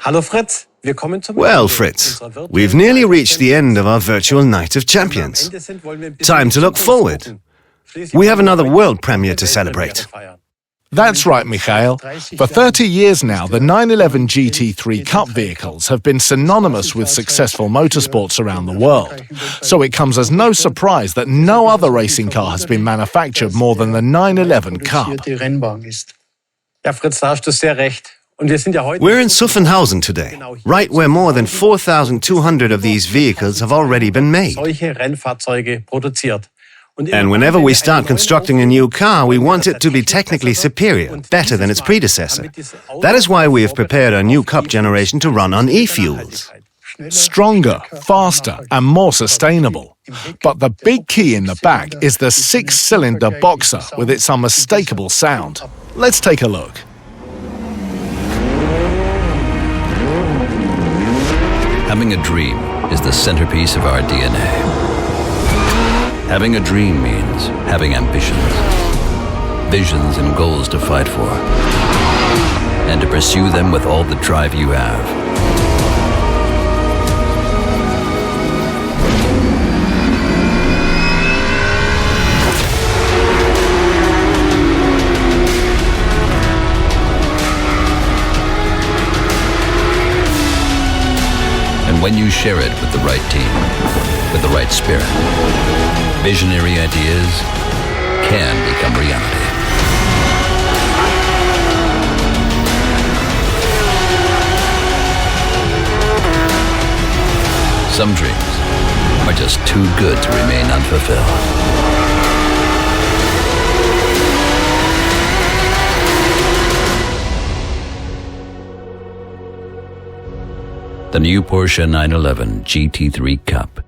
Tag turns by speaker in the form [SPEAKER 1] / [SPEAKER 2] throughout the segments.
[SPEAKER 1] Well, Fritz, we've nearly reached the end of our virtual Night of Champions. Time to look forward. We have another world premiere to celebrate.
[SPEAKER 2] That's right, Michael. For 30 years now, the 911 GT3 Cup vehicles have been synonymous with successful motorsports around the world. So it comes as no surprise that no other racing car has been manufactured more than the 911 Cup.
[SPEAKER 1] We're in Zuffenhausen today, right where more than 4,200 of these vehicles have already been made. And whenever we start constructing a new car, we want it to be technically superior, better than its predecessor. That is why we have prepared our new Cup generation to run on e-fuels.
[SPEAKER 2] Stronger, faster, and more sustainable. But the big key in the back is the six-cylinder Boxer with its unmistakable sound. Let's take a look.
[SPEAKER 3] Having a dream is the centerpiece of our DNA. Having a dream means having ambitions, visions and goals to fight for, and to pursue them with all the drive you have. And when you share it with the right team, with the right spirit, visionary ideas can become reality. Some dreams are just too good to remain unfulfilled. The new Porsche 911 GT3 Cup.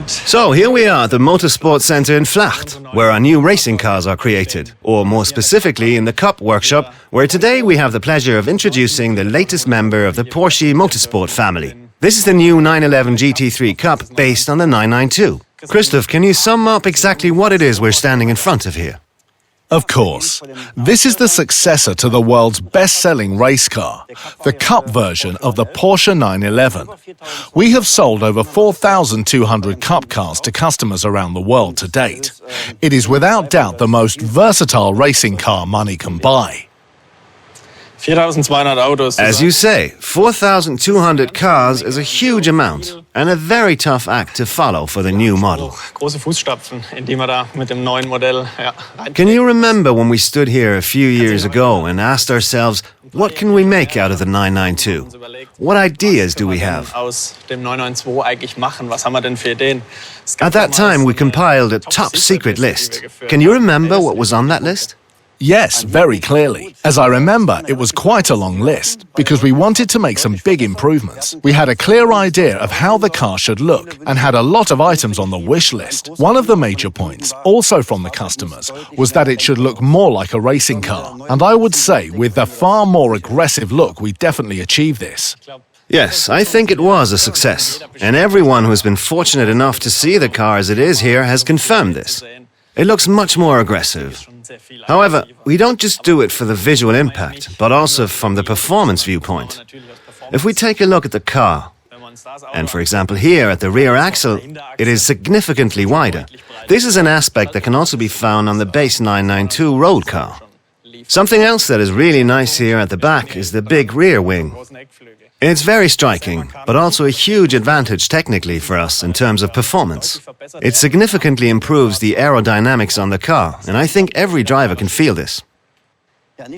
[SPEAKER 1] So here we are at the Motorsport Center in Vlacht, where our new racing cars are created, or more specifically in the Cup workshop, where today we have the pleasure of introducing the latest member of the Porsche Motorsport family. This is the new 911 GT3 Cup based on the 992. Christoph, can you sum up exactly what it is we're standing in front of here?
[SPEAKER 2] Of course. This is the successor to the world's best-selling race car, the Cup version of the Porsche 911. We have sold over 4,200 Cup cars to customers around the world to date. It is without doubt the most versatile racing car money can buy.
[SPEAKER 1] As you say, 4,200 cars is a huge amount and a very tough act to follow for the new model. Can you remember when we stood here a few years ago and asked ourselves, what can we make out of the 992? What ideas do we have? At that time, we compiled a top secret list. Can you remember what was on that list?
[SPEAKER 2] Yes, very clearly. As I remember, it was quite a long list, because we wanted to make some big improvements. We had a clear idea of how the car should look, and had a lot of items on the wish list. One of the major points, also from the customers, was that it should look more like a racing car. And I would say, with the far more aggressive look, we definitely achieved this.
[SPEAKER 1] Yes, I think it was a success. And everyone who has been fortunate enough to see the car as it is here has confirmed this. It looks much more aggressive. However, we don't just do it for the visual impact, but also from the performance viewpoint. If we take a look at the car, and for example here at the rear axle, it is significantly wider. This is an aspect that can also be found on the base 992 road car. Something else that is really nice here at the back is the big rear wing. It's very striking, but also a huge advantage technically for us in terms of performance. It significantly improves the aerodynamics on the car, and I think every driver can feel this.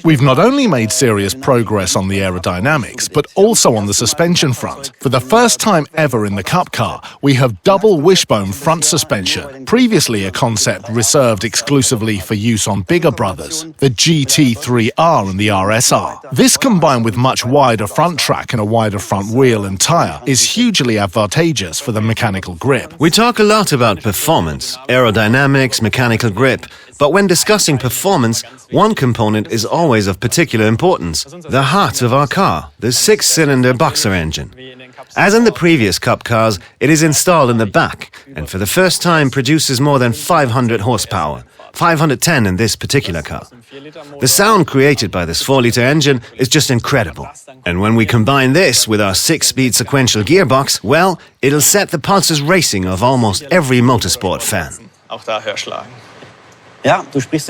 [SPEAKER 2] We've not only made serious progress on the aerodynamics, but also on the suspension front. For the first time ever in the Cup car, we have double wishbone front suspension, previously a concept reserved exclusively for use on bigger brothers, the GT3R and the RSR. This, combined with much wider front track and a wider front wheel and tyre, is hugely advantageous for the mechanical grip.
[SPEAKER 1] We talk a lot about performance, aerodynamics, mechanical grip, but when discussing performance, one component is always of particular importance, the heart of our car, the six-cylinder Boxer engine. As in the previous Cup cars, it is installed in the back, and for the first time produces more than 500 horsepower, 510 in this particular car. The sound created by this 4-litre engine is just incredible. And when we combine this with our 6-speed sequential gearbox, well, it'll set the pulses racing of almost every motorsport fan.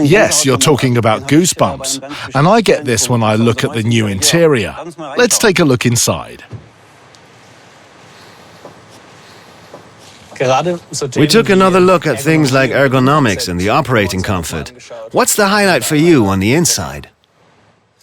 [SPEAKER 2] Yes, you're talking about goosebumps. And I get this when I look at the new interior. Let's take a look inside.
[SPEAKER 1] We took another look at things like ergonomics and the operating comfort. What's the highlight for you on the inside?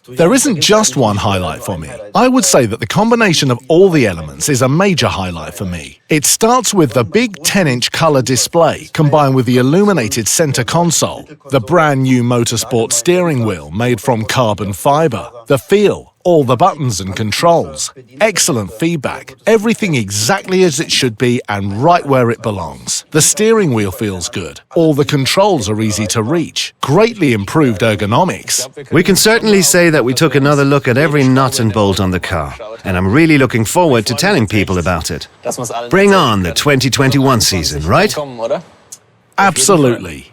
[SPEAKER 2] There isn't just one highlight for me. I would say that the combination of all the elements is a major highlight for me. It starts with the big 10-inch color display combined with the illuminated center console, the brand new motorsport steering wheel made from carbon fiber, the feel, all the buttons and controls, excellent feedback, everything exactly as it should be and right where it belongs. The steering wheel feels good, all the controls are easy to reach, greatly improved ergonomics.
[SPEAKER 1] We can certainly say that we took another look at every nut and bolt on the car, and I'm really looking forward to telling people about it. Bring on the 2021 season, right?
[SPEAKER 2] Absolutely.